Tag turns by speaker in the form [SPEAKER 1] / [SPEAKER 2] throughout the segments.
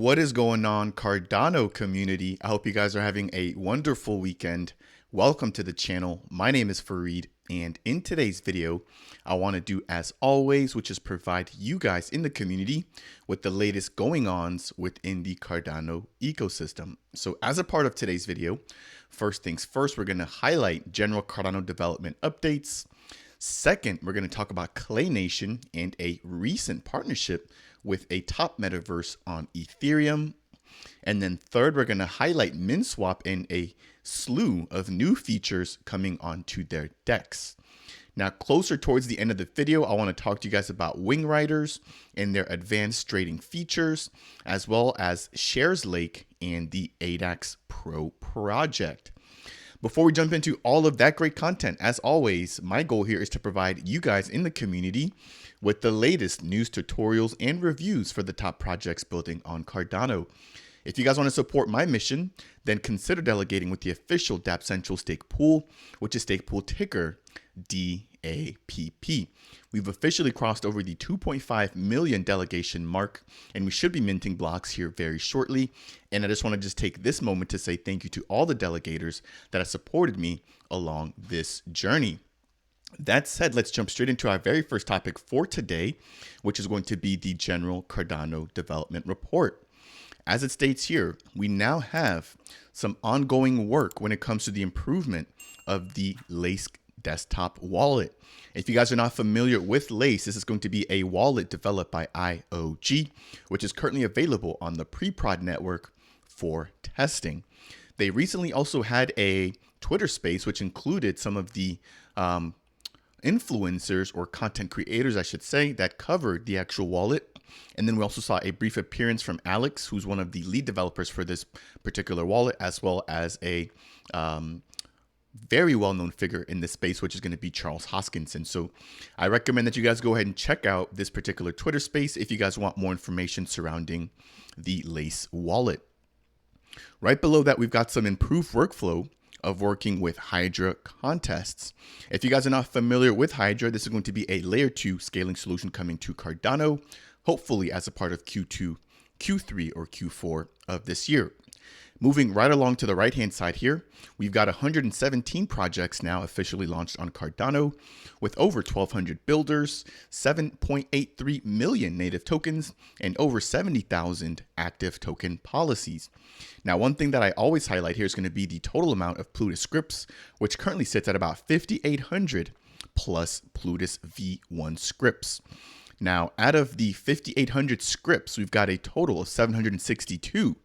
[SPEAKER 1] What is going on, Cardano community? I hope you guys are having a wonderful weekend. Welcome to the channel. My name is Fareed, and in today's video, I want to do as always, which is provide you guys in the community with the latest going-ons within the Cardano ecosystem. So as a part of today's video, first things first, we're going to highlight general Cardano development updates. Second, we're going to talk about Clay Nation and a recent partnership with a top metaverse on ETHEREUM. And then third, we're going to highlight Minswap and a slew of new features coming onto their DEX. Now, closer towards the end of the video, I want to talk to you guys about WingRiders and their advanced trading features, as well as Shareslake and the ADAX Pro project. Before we jump into all of that great content, as always, my goal here is to provide you guys in the community with the latest news, tutorials, and reviews for the top projects building on Cardano. If you guys want to support my mission, then consider delegating with the official dApp Central stake pool, which is stake pool ticker DAPP. We've officially crossed over the 2.5 million delegation mark, and we should be minting blocks here very shortly. And I just want to take this moment to say thank you to all the delegators that have supported me along this journey. That said, let's jump straight into our very first topic for today, which is going to be the general Cardano development report. As it states here, we now have some ongoing work when it comes to the improvement of the Lace desktop wallet. If you guys are not familiar with Lace, this is going to be a wallet developed by IOG, which is currently available on the pre-prod network for testing. They recently also had a Twitter space, which included some of the influencers or content creators, I should say, that covered the actual wallet. And then we also saw a brief appearance from Alex, who's one of the lead developers for this particular wallet, as well as a very well-known figure in this space, which is going to be Charles Hoskinson. So I recommend that you guys go ahead and check out this particular Twitter space if you guys want more information surrounding the Lace wallet. Right below that, we've got some improved workflow of working with Hydra contests. If you guys are not familiar with Hydra, this is going to be a layer 2 scaling solution coming to Cardano, hopefully as a part of Q2, Q3, or Q4 of this year. Moving right along to the right-hand side here, we've got 117 projects now officially launched on Cardano with over 1,200 builders, 7.83 million native tokens, and over 70,000 active token policies. Now, one thing that I always highlight here is going to be the total amount of Plutus scripts, which currently sits at about 5,800 plus Plutus V1 scripts. Now, out of the 5,800 scripts, we've got a total of 762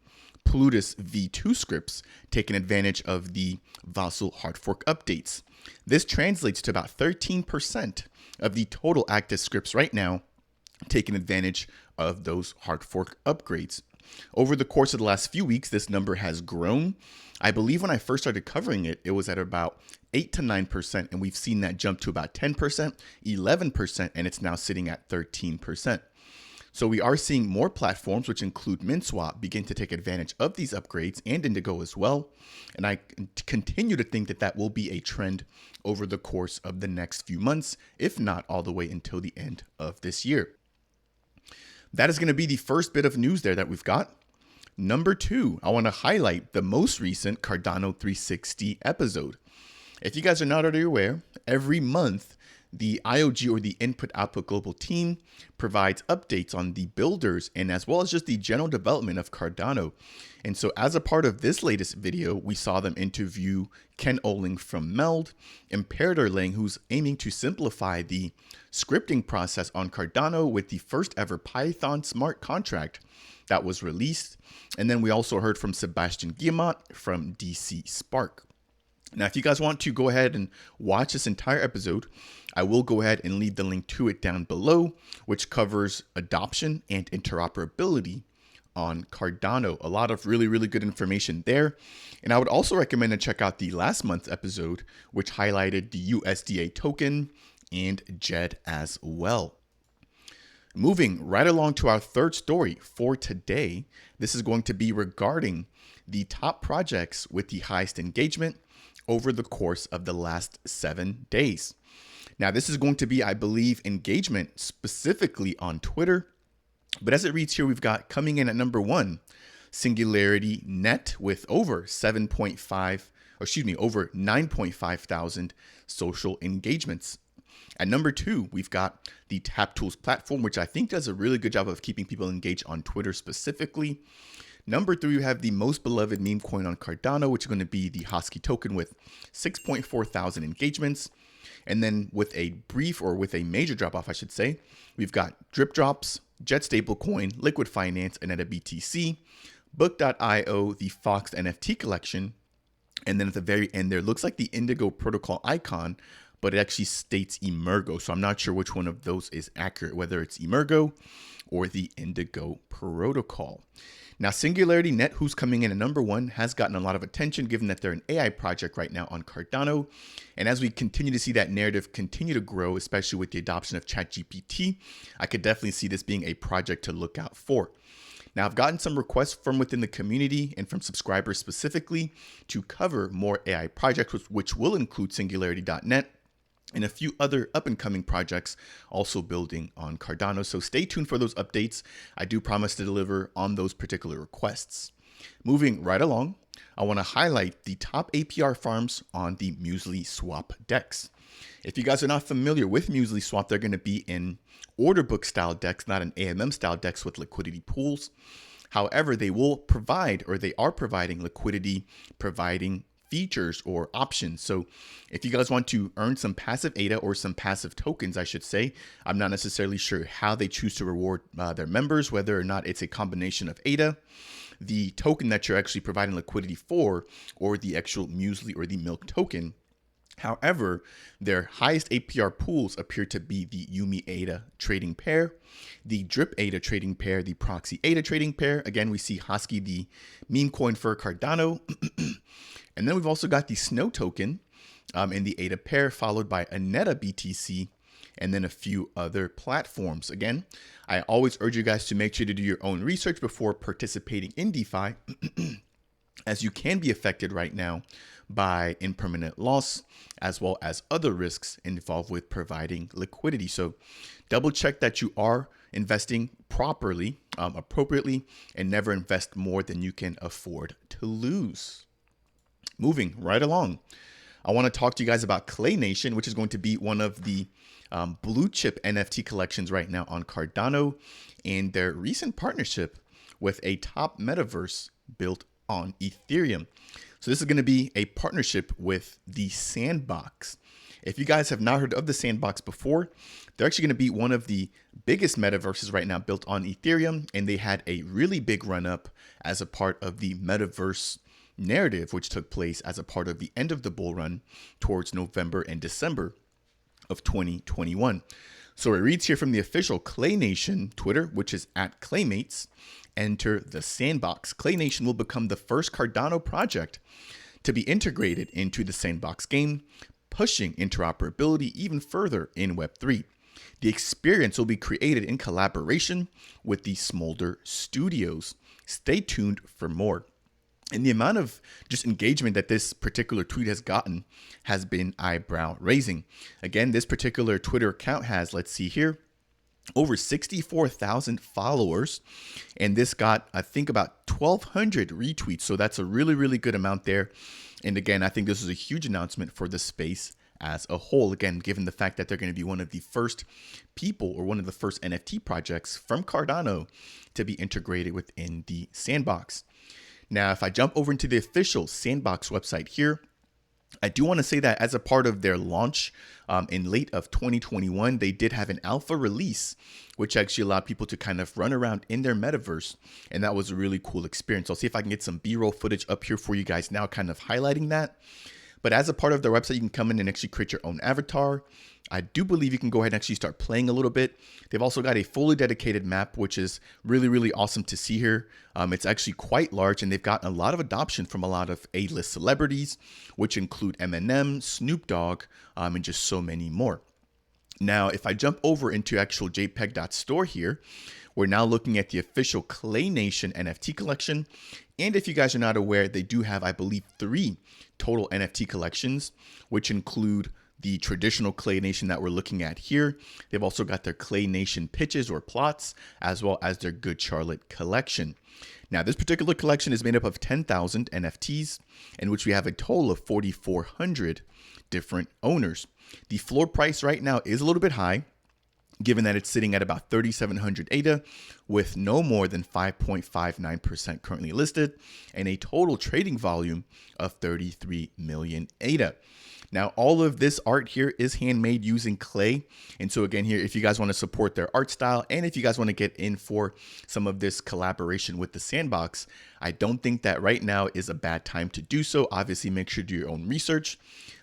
[SPEAKER 1] Plutus V2 scripts taking advantage of the Vassal hard fork updates. This translates to about 13% of the total active scripts right now taking advantage of those hard fork upgrades. Over the course of the last few weeks, this number has grown. I believe when I first started covering it, it was at about 8 to 9%, and we've seen that jump to about 10%, 11%, and it's now sitting at 13%. So we are seeing more platforms, which include Minswap, begin to take advantage of these upgrades, and Indigo as well. And I continue to think that that will be a trend over the course of the next few months, if not all the way until the end of this year. That is going to be the first bit of news there that we've got. Number 2, I want to highlight the most recent Cardano 360 episode. If you guys are not already aware, every month, the IOG or the Input Output Global team provides updates on the builders and as well as just the general development of Cardano. And so as a part of this latest video, we saw them interview Ken Oling from Meld, Imperator Lang, who's aiming to simplify the scripting process on Cardano with the first ever Python smart contract that was released. And then we also heard from Sebastian Guillemot from DC Spark. Now, if you guys want to go ahead and watch this entire episode, I will go ahead and leave the link to it down below, which covers adoption and interoperability on Cardano. A lot of really, really good information there. And I would also recommend to check out the last month's episode, which highlighted the USDA token and JED as well. Moving right along to our third story for today, this is going to be regarding the top projects with the highest engagement over the course of the last 7 days. Now, this is going to be, I believe, engagement specifically on Twitter, But as it reads here, we've got coming in at number 1, Singularity Net with over 9.5 thousand social engagements. At number 2, we've got the Tap Tools platform, which I think does a really good job of keeping people engaged on Twitter specifically. Number 3, we have the most beloved meme coin on Cardano, which is going to be the Hosky token with 6.4 thousand engagements. And then with a major drop off, I should say, we've got Drip Drops, Jet Stablecoin, Liquid Finance, Aneta BTC, Book.io, the Fox NFT collection. And then at the very end there, looks like the Indigo protocol icon, but it actually states Emergo. So I'm not sure which one of those is accurate, whether it's Emergo or the Indigo protocol. Now, Singularity Net, who's coming in at number 1, has gotten a lot of attention given that they're an AI project right now on Cardano. And as we continue to see that narrative continue to grow, especially with the adoption of ChatGPT, I could definitely see this being a project to look out for. Now, I've gotten some requests from within the community and from subscribers specifically to cover more AI projects, which will include Singularity.net and a few other up-and-coming projects also building on Cardano. So stay tuned for those updates. I do promise to deliver on those particular requests. Moving right along, I want to highlight the top APR farms on the MuesliSwap DEX. If you guys are not familiar with MuesliSwap, they're going to be in order book style DEX, not an AMM style DEX with liquidity pools. However, they will provide, or they are providing liquidity, providing features or options. So if you guys want to earn some passive ADA or some passive tokens, I should say, I'm not necessarily sure how they choose to reward their members, whether or not it's a combination of ADA, the token that you're actually providing liquidity for, or the actual Muesli or the Milk token. However, their highest APR pools appear to be the Yumi ADA trading pair, the Drip ADA trading pair, the Proxy ADA trading pair. Again, we see Hosky, the meme coin for Cardano. And then we've also got the Snow token in the ADA pair, followed by Aneta BTC, and then a few other platforms. Again, I always urge you guys to make sure to do your own research before participating in DeFi, as you can be affected right now by impermanent loss, as well as other risks involved with providing liquidity. So double check that you are investing properly, appropriately, and never invest more than you can afford to lose. Moving right along, I want to talk to you guys about Clay Nation, which is going to be one of the blue chip NFT collections right now on Cardano, and their recent partnership with a top metaverse built on Ethereum. So this is going to be a partnership with the Sandbox. If you guys have not heard of the Sandbox before, they're actually going to be one of the biggest metaverses right now built on Ethereum, and they had a really big run up as a part of the metaverse narrative, which took place as a part of the end of the bull run towards November and December of 2021. So it reads here from the official Clay Nation Twitter, which is at Claymates, enter the Sandbox. Clay Nation will become the first Cardano project to be integrated into the Sandbox game, pushing interoperability even further in Web3. The experience will be created in collaboration with the Smolder Studios. Stay tuned for more. And the amount of just engagement that this particular tweet has gotten has been eyebrow raising. Again, this particular Twitter account has, let's see here, over 64,000 followers. And this got, I think, about 1,200 retweets. So that's a really, really good amount there. And again, I think this is a huge announcement for the space as a whole. Again, given the fact that they're going to be one of the first people or one of the first NFT projects from Cardano to be integrated within the Sandbox. Now, if I jump over into the official Sandbox website here, I do want to say that as a part of their launch in late of 2021, they did have an alpha release, which actually allowed people to kind of run around in their metaverse. And that was a really cool experience. I'll see if I can get some B-roll footage up here for you guys now, kind of highlighting that. But as a part of their website, you can come in and actually create your own avatar. I do believe you can go ahead and actually start playing a little bit. They've also got a fully dedicated map, which is really, really awesome to see here. It's actually quite large, and they've got a lot of adoption from a lot of A-list celebrities, which include Eminem, Snoop Dogg, and just so many more. Now, if I jump over into actual JPEG.store here, we're now looking at the official Clay Nation NFT collection. And if you guys are not aware, they do have, I believe, 3 total NFT collections, which include the traditional Clay Nation that we're looking at here. They've also got their Clay Nation pitches or plots, as well as their Good Charlotte collection. Now, this particular collection is made up of 10,000 NFTs, in which we have a total of 4,400 different owners. The floor price right now is a little bit high, given that it's sitting at about 3,700 ADA with no more than 5.59% currently listed and a total trading volume of 33 million ADA. Now, all of this art here is handmade using clay. And so again, here, if you guys want to support their art style and if you guys want to get in for some of this collaboration with the sandbox, I don't think that right now is a bad time to do so. Obviously, make sure to do your own research.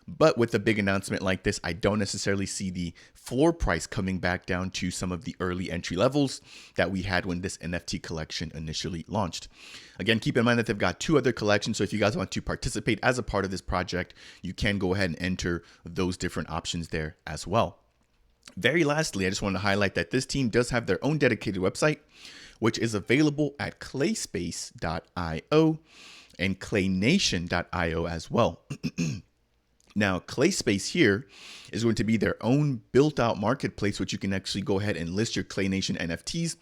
[SPEAKER 1] But with a big announcement like this, I don't necessarily see the floor price coming back down to some of the early entry levels that we had when this NFT collection initially launched. Again, keep in mind that they've got 2 other collections. So if you guys want to participate as a part of this project, you can go ahead and enter those different options there as well. Very lastly, I just want to highlight that this team does have their own dedicated website, which is available at clayspace.io and claynation.io as well. Now, ClaySpace here is going to be their own built-out marketplace, which you can actually go ahead and list your Clay Nation NFTs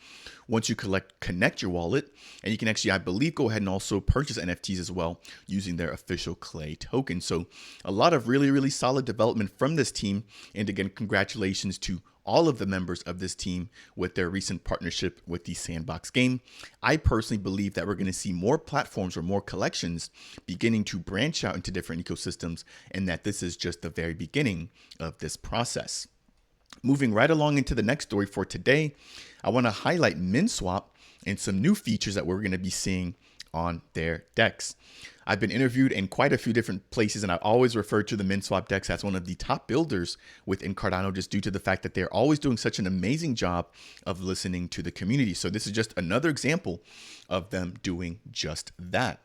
[SPEAKER 1] once you connect your wallet. And you can actually, I believe, go ahead and also purchase NFTs as well using their official Clay token. So a lot of really, really solid development from this team. And again, congratulations to all of the members of this team with their recent partnership with the Sandbox game. I personally believe that we're going to see more platforms or more collections beginning to branch out into different ecosystems, and that this is just the very beginning of this process. Moving right along into the next story for today, I want to highlight Minswap and some new features that we're going to be seeing on their DEX. I've been interviewed in quite a few different places, and I always refer to the Minswap DEX as one of the top builders within Cardano, just due to the fact that they're always doing such an amazing job of listening to the community. So this is just another example of them doing just that.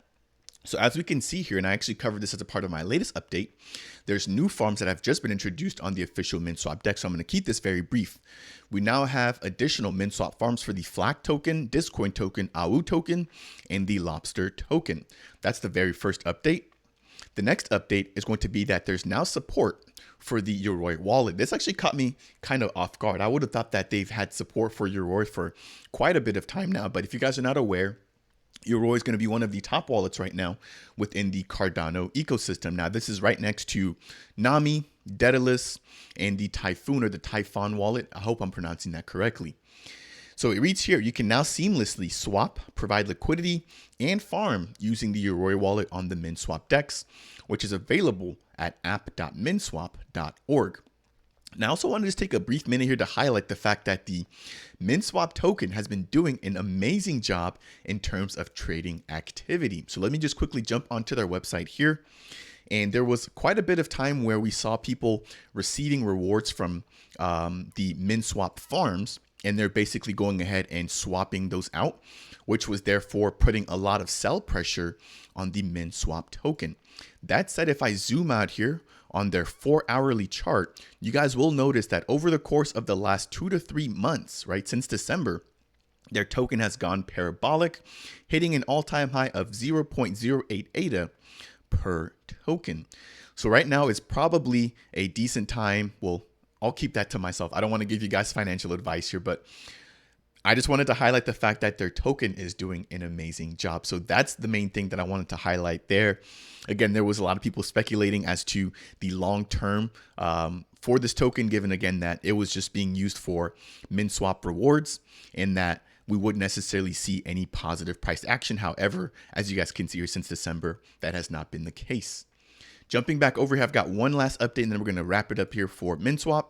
[SPEAKER 1] So as we can see here, and I actually covered this as a part of my latest update, there's new farms that have just been introduced on the official Minswap DEX. So I'm going to keep this very brief. We now have additional Minswap farms for the FLAC token, Discoin token, AU token, and the Lobster token. That's the very first update. The next update is going to be that there's now support for the Yoroi wallet. This actually caught me kind of off guard. I would have thought that they've had support for Yoroi for quite a bit of time now, but if you guys are not aware, Yoroi is going to be one of the top wallets right now within the Cardano ecosystem. Now, this is right next to Nami, Daedalus, and the Typhoon or the Typhon wallet. I hope I'm pronouncing that correctly. So it reads here, you can now seamlessly swap, provide liquidity, and farm using the Yoroi wallet on the Minswap DEX, which is available at app.minswap.org. Now, I also want to just take a brief minute here to highlight the fact that the Minswap token has been doing an amazing job in terms of trading activity. So let me just quickly jump onto their website here. And there was quite a bit of time where we saw people receiving rewards from the Minswap farms, and they're basically going ahead and swapping those out, which was therefore putting a lot of sell pressure on the Minswap token. That said, if I zoom out here on their 4-hourly chart, you guys will notice that over the course of the last 2 to 3 months, right, since December, their token has gone parabolic, hitting an all-time high of 0.08 ADA per token. So right now is probably a decent time. Well, I'll keep that to myself. I don't want to give you guys financial advice here, but I just wanted to highlight the fact that their token is doing an amazing job. So that's the main thing that I wanted to highlight there. Again, there was a lot of people speculating as to the long term for this token, given again that it was just being used for Minswap rewards and that we wouldn't necessarily see any positive price action. However, as you guys can see here since December, that has not been the case. Jumping back over here, I've got one last update and then we're going to wrap it up here for Minswap.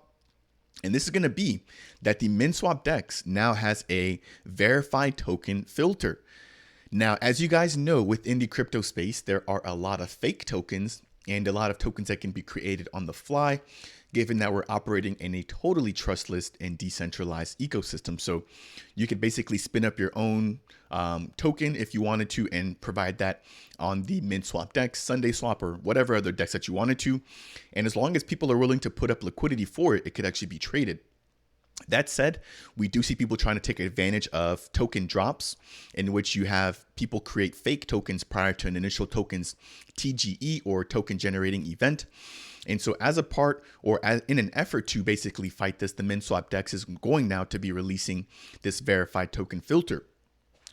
[SPEAKER 1] And this is going to be that the Minswap DEX now has a verified token filter. Now, as you guys know, within the crypto space, there are a lot of fake tokens and a lot of tokens that can be created on the fly, given that we're operating in a totally trustless and decentralized ecosystem. So you could basically spin up your own token if you wanted to and provide that on the Minswap DEX, SundaySwap, or whatever other DEX that you wanted to. And as long as people are willing to put up liquidity for it, it could actually be traded. That said, we do see people trying to take advantage of token drops in which you have people create fake tokens prior to an initial token's TGE or token generating event. And so as a part or in an effort to basically fight this, the Minswap DEX is going now to be releasing this verified token filter.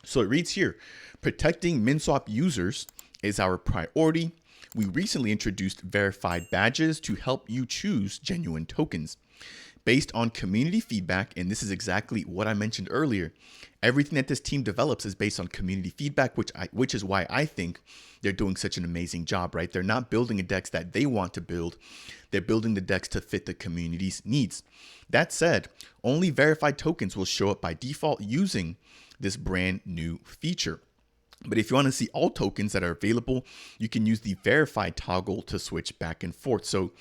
[SPEAKER 1] So it reads here, protecting Minswap users is our priority. We recently introduced verified badges to help you choose genuine tokens. Based on community feedback, and this is exactly what I mentioned earlier, everything that this team develops is based on community feedback, which is why I think they're doing such an amazing job, right? They're not building a DEX that they want to build. They're building the DEX to fit the community's needs. That said, only verified tokens will show up by default using this brand new feature. But if you want to see all tokens that are available, you can use the verified toggle to switch back and forth. So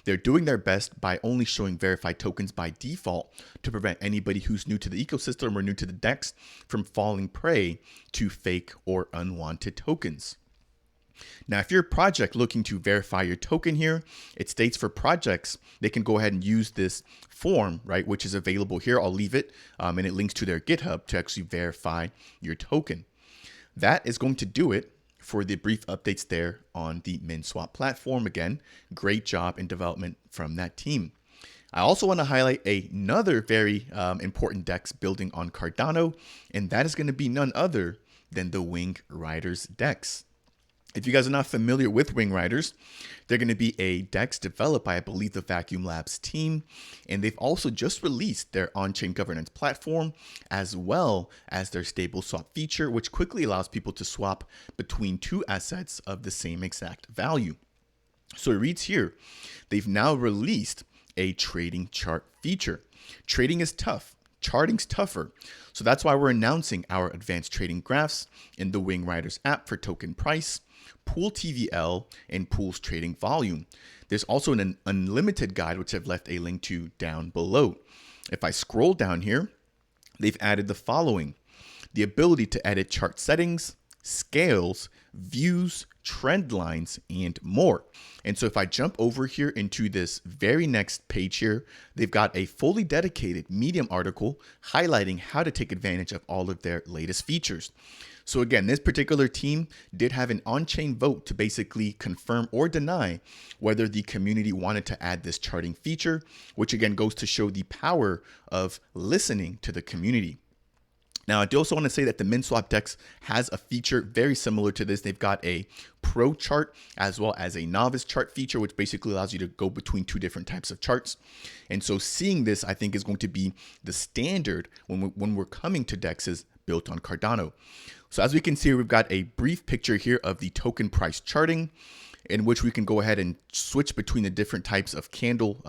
[SPEAKER 1] they're doing their best by only showing verified tokens by default to prevent anybody who's new to the ecosystem or new to the DEX from falling prey to fake or unwanted tokens. Now, if you're a project looking to verify your token here, it states for projects, they can go ahead and use this form, right, which is available here. I'll leave it, and it links to their GitHub to actually verify your token. That is going to do it for the brief updates there on the Minswap platform. Again, great job in development from that team. I also want to highlight another very important DEX building on Cardano, and that is going to be none other than the WingRiders DEX. If you guys are not familiar with WingRiders, they're going to be a DEX developed by, I believe, the Vacuum Labs team. And they've also just released their on-chain governance platform, as well as their stable swap feature, which quickly allows people to swap between two assets of the same exact value. So it reads here, they've now released a trading chart feature. Trading is tough. Charting's tougher. So that's why we're announcing our advanced trading graphs in the WingRiders app for token price, pool TVL, and pools trading volume. There's also an unlimited guide, which I've left a link to down below. If I scroll down here, they've added the following: the ability to edit chart settings, scales, views, trend lines, and more. And so if I jump over here into this very next page here, they've got a fully dedicated Medium article highlighting how to take advantage of all of their latest features. So again, this particular team did have an on-chain vote to basically confirm or deny whether the community wanted to add this charting feature, which again goes to show the power of listening to the community. Now, I do also want to say that the Minswap DEX has a feature very similar to this. They've got a pro chart as well as a novice chart feature, which basically allows you to go between two different types of charts. And so seeing this, I think, is going to be the standard when we're coming to DEXs built on Cardano. So as we can see, we've got a brief picture here of the token price charting, in which we can go ahead and switch between the different types of candle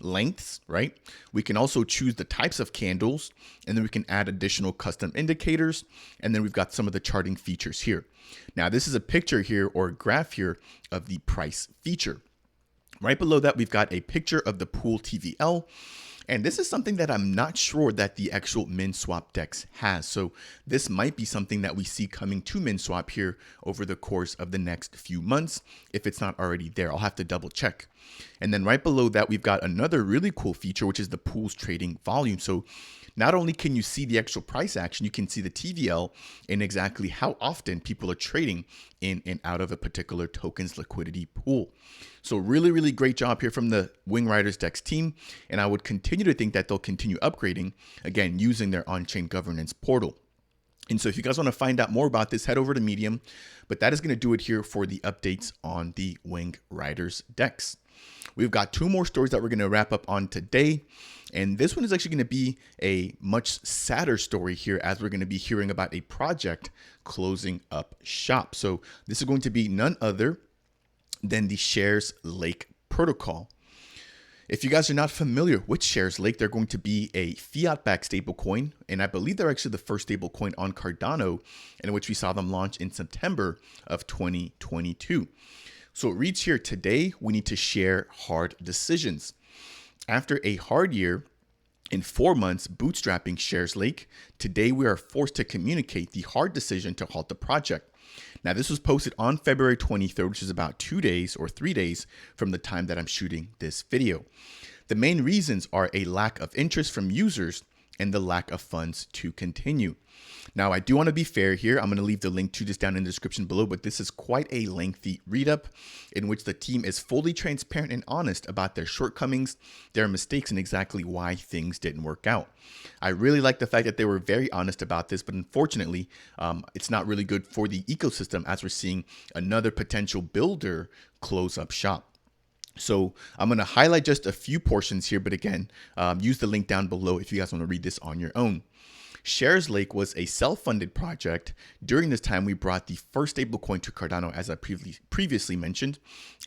[SPEAKER 1] lengths, right? We can also choose the types of candles, and then we can add additional custom indicators. And then we've got some of the charting features here. Now, this is a picture here or a graph here of the price feature. Right below that, we've got a picture of the pool TVL. And this is something that I'm not sure that the actual Minswap DEX has. So this might be something that we see coming to Minswap here over the course of the next few months, if it's not already there. I'll have to double check. And then right below that, we've got another really cool feature, which is the pools trading volume. So not only can you see the actual price action, you can see the TVL and exactly how often people are trading in and out of a particular token's liquidity pool. So really, really great job here from the WingRiders DEX team. And I would continue to think that they'll continue upgrading, again, using their on-chain governance portal. And so if you guys want to find out more about this, head over to Medium. But that is going to do it here for the updates on the WingRiders DEX. We've got two more stories that we're going to wrap up on today. And this one is actually going to be a much sadder story here, as we're going to be hearing about a project closing up shop. So this is going to be none other than the Shareslake protocol. If you guys are not familiar with Shareslake, they're going to be a fiat-backed stablecoin, and I believe they're actually the first stablecoin on Cardano, in which we saw them launch in September of 2022. So it reads here, today we need to share hard decisions. After a hard year and 4 months bootstrapping Shareslake, today we are forced to communicate the hard decision to halt the project. Now, this was posted on February 23rd, which is about 2 days or 3 days from the time that I'm shooting this video. The main reasons are a lack of interest from users and the lack of funds to continue. Now, I do want to be fair here. I'm going to leave the link to this down in the description below, but this is quite a lengthy read-up in which the team is fully transparent and honest about their shortcomings, their mistakes, and exactly why things didn't work out. I really like the fact that they were very honest about this, but unfortunately, it's not really good for the ecosystem as we're seeing another potential builder close up shop. So I'm going to highlight just a few portions here, but again, use the link down below if you guys want to read this on your own. Shareslake was a self-funded project. During this time, we brought the first stablecoin to Cardano, as I previously mentioned,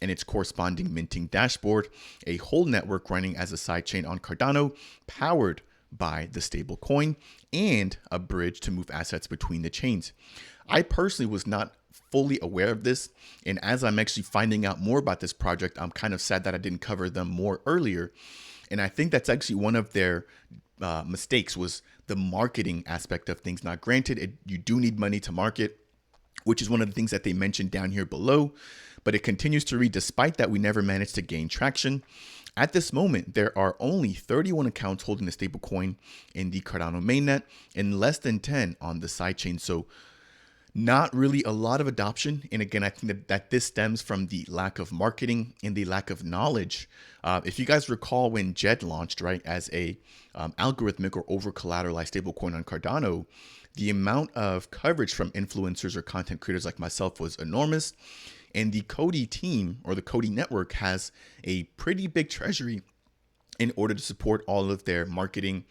[SPEAKER 1] and its corresponding minting dashboard, a whole network running as a sidechain on Cardano, powered by the stablecoin, and a bridge to move assets between the chains. I personally was not fully aware of this, and as I'm actually finding out more about this project, I'm kind of sad that I didn't cover them more earlier. And I think that's actually one of their mistakes, was the marketing aspect of things. Now, granted, you do need money to market, which is one of the things that they mentioned down here below, but it continues to read, despite that, we never managed to gain traction. At this moment, there are only 31 accounts holding the stablecoin in the Cardano mainnet and less than 10 on the sidechain. So not really a lot of adoption. And again, I think that this stems from the lack of marketing and the lack of knowledge. If you guys recall when JED launched, right, as a algorithmic or over collateralized stablecoin on Cardano, the amount of coverage from influencers or content creators like myself was enormous. And the Cody team, or the Cody network, has a pretty big treasury in order to support all of their marketing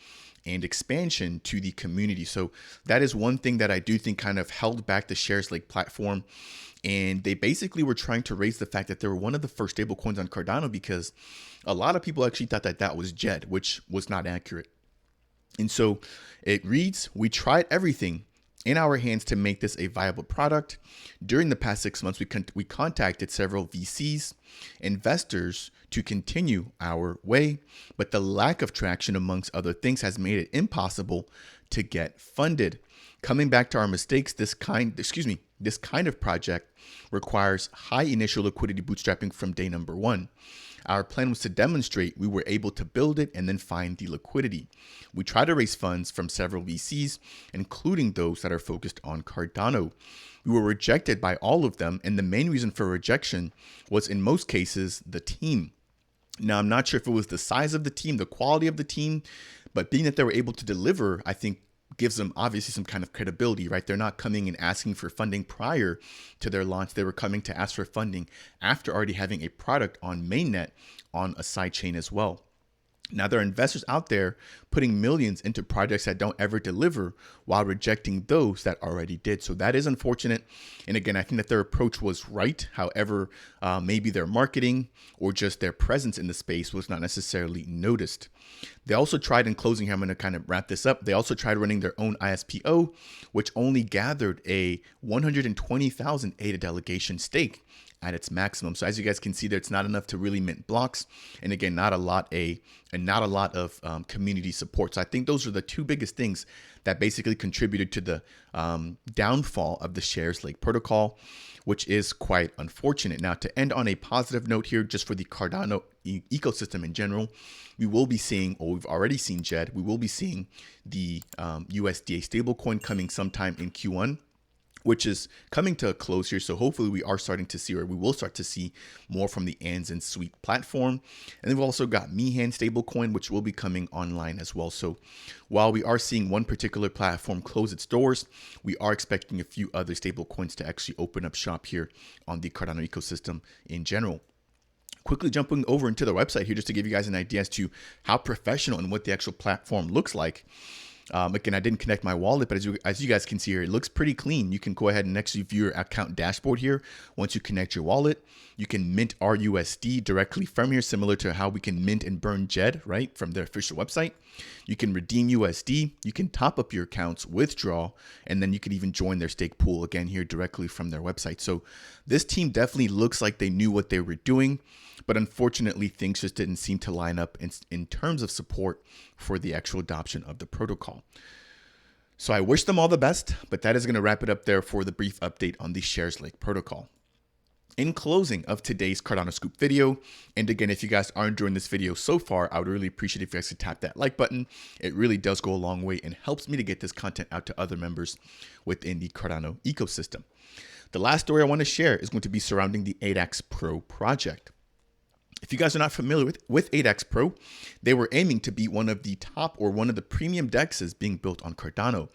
[SPEAKER 1] and expansion to the community. So that is one thing that I do think kind of held back the Shareslake platform. And they basically were trying to raise the fact that they were one of the first stablecoins on Cardano, because a lot of people actually thought that that was JED, which was not accurate. And so it reads, we tried everything in our hands to make this a viable product. During the past 6 months, we contacted several VCs, investors, to continue our way, but the lack of traction, amongst other things, has made it impossible to get funded. Coming back to our mistakes, this kind of project requires high initial liquidity bootstrapping from day number one. Our plan was to demonstrate we were able to build it and then find the liquidity. We tried to raise funds from several VCs, including those that are focused on Cardano. We were rejected by all of them, and the main reason for rejection was, in most cases, the team. Now, I'm not sure if it was the size of the team, the quality of the team, but being that they were able to deliver, I think, gives them obviously some kind of credibility, right? They're not coming and asking for funding prior to their launch. They were coming to ask for funding after already having a product on mainnet on a sidechain as well. Now, there are investors out there putting millions into projects that don't ever deliver while rejecting those that already did. So that is unfortunate. And again, I think that their approach was right. However, maybe their marketing or just their presence in the space was not necessarily noticed. They also tried, in closing here, I'm going to kind of wrap this up. They also tried running their own ISPO, which only gathered a 120,000 ADA delegation stake at its maximum. So as you guys can see there, it's not enough to really mint blocks. And again, not a lot of community support. So I think those are the two biggest things that basically contributed to the downfall of the Shareslake protocol, which is quite unfortunate. Now, to end on a positive note here, just for the Cardano ecosystem in general, we will be seeing, or we've already seen JED, we will be seeing the USDA stablecoin coming sometime in Q1, which is coming to a close here. So hopefully we are starting to see, or we will start to see, more from the Ands and Sweet platform. And then we've also got Mihan stablecoin, which will be coming online as well. So while we are seeing one particular platform close its doors, we are expecting a few other stablecoins to actually open up shop here on the Cardano ecosystem in general. Quickly jumping over into the website here, just to give you guys an idea as to how professional and what the actual platform looks like. Again, I didn't connect my wallet, but as you guys can see here, it looks pretty clean. You can go ahead and actually view your account dashboard here. Once you connect your wallet, you can mint RUSD directly from here, similar to how we can mint and burn JED, right, from their official website. You can redeem USD. You can top up your accounts, withdraw, and then you can even join their stake pool again here directly from their website. So this team definitely looks like they knew what they were doing, but unfortunately, things just didn't seem to line up in terms of support for the actual adoption of the protocol. So I wish them all the best, but that is going to wrap it up there for the brief update on the Shareslake protocol. In closing of today's Cardano Scoop video, and again, if you guys are enjoying this video so far, I would really appreciate if you guys could tap that like button. It really does go a long way and helps me to get this content out to other members within the Cardano ecosystem. The last story I want to share is going to be surrounding the ADAX Pro project. If you guys are not familiar with ADAX Pro, they were aiming to be one of the top or one of the premium DEXs being built on Cardano.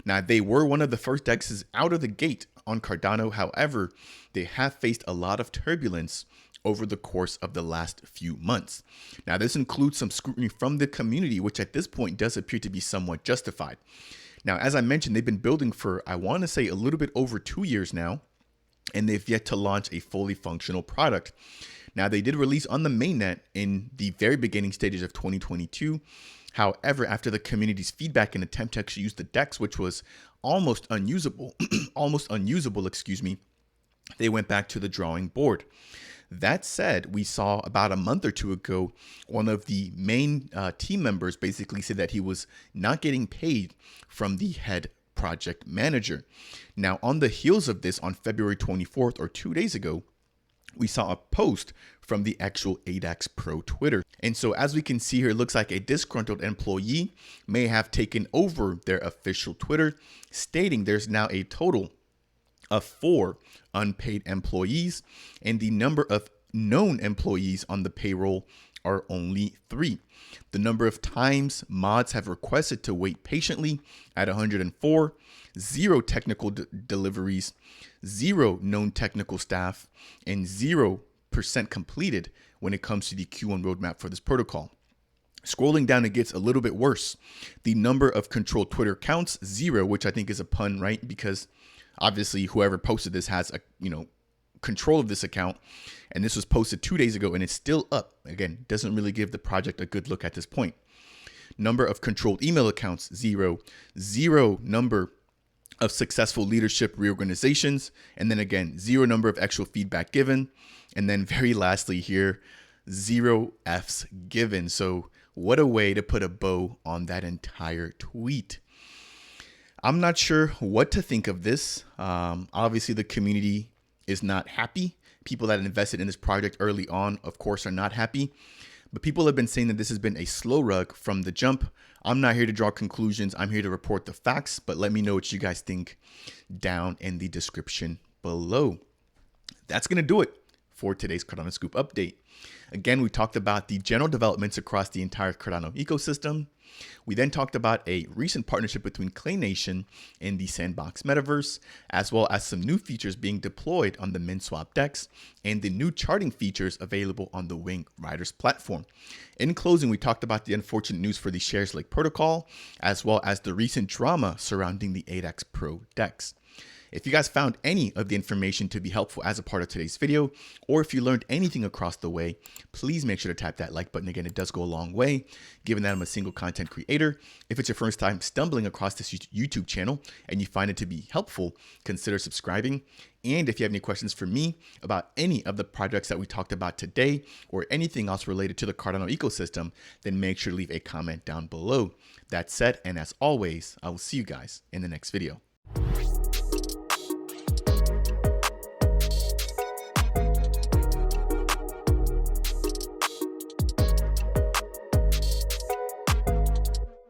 [SPEAKER 1] Now, they were one of the first DEXs out of the gate on Cardano. However, they have faced a lot of turbulence over the course of the last few months. Now, this includes some scrutiny from the community, which at this point does appear to be somewhat justified. Now, as I mentioned, they've been building for, I want to say, a little bit over 2 years now, and they've yet to launch a fully functional product. Now, they did release on the mainnet in the very beginning stages of 2022. However, after the community's feedback and attempt to actually use the DEX, which was almost unusable, they went back to the drawing board. That said, we saw about a month or two ago, one of the main team members basically said that he was not getting paid from the head project manager. Now, on the heels of this, on February 24th or 2 days ago, we saw a post from the actual ADAX Pro Twitter. And so as we can see here, it looks like a disgruntled employee may have taken over their official Twitter, stating there's now a total of 4 unpaid employees, and the number of known employees on the payroll are only 3. The number of times mods have requested to wait patiently at 104, 0 technical deliveries, 0 known technical staff, and 0% completed when it comes to the Q1 roadmap for this protocol. Scrolling down, it gets a little bit worse. The number of controlled Twitter accounts, 0, which I think is a pun, right? Because obviously whoever posted this has control of this account, and this was posted 2 days ago and it's still up. Again, doesn't really give the project a good look at this point. Number of controlled email accounts, 0. 0 number of successful leadership reorganizations, and then again 0 number of actual feedback given, and then very lastly here, 0 Fs given. So what a way to put a bow on that entire tweet. I'm not sure what to think of this. Obviously the community is not happy. People that invested in this project early on, of course, are not happy. But people have been saying that this has been a slow rug from the jump. I'm not here to draw conclusions. I'm here to report the facts, but let me know what you guys think down in the description below. That's going to do it for today's Cardano Scoop update. Again, we talked about the general developments across the entire Cardano ecosystem. We then talked about a recent partnership between Clay Nation and the Sandbox Metaverse, as well as some new features being deployed on the Minswap DEX and the new charting features available on the WingRiders platform. In closing, we talked about the unfortunate news for the Shareslake protocol, as well as the recent drama surrounding the ADAX Pro DEX. If you guys found any of the information to be helpful as a part of today's video, or if you learned anything across the way, please make sure to tap that like button. Again, it does go a long way, given that I'm a single content creator. If it's your first time stumbling across this YouTube channel and you find it to be helpful, consider subscribing. And if you have any questions for me about any of the projects that we talked about today or anything else related to the Cardano ecosystem, then make sure to leave a comment down below. That said, and as always, I will see you guys in the next video.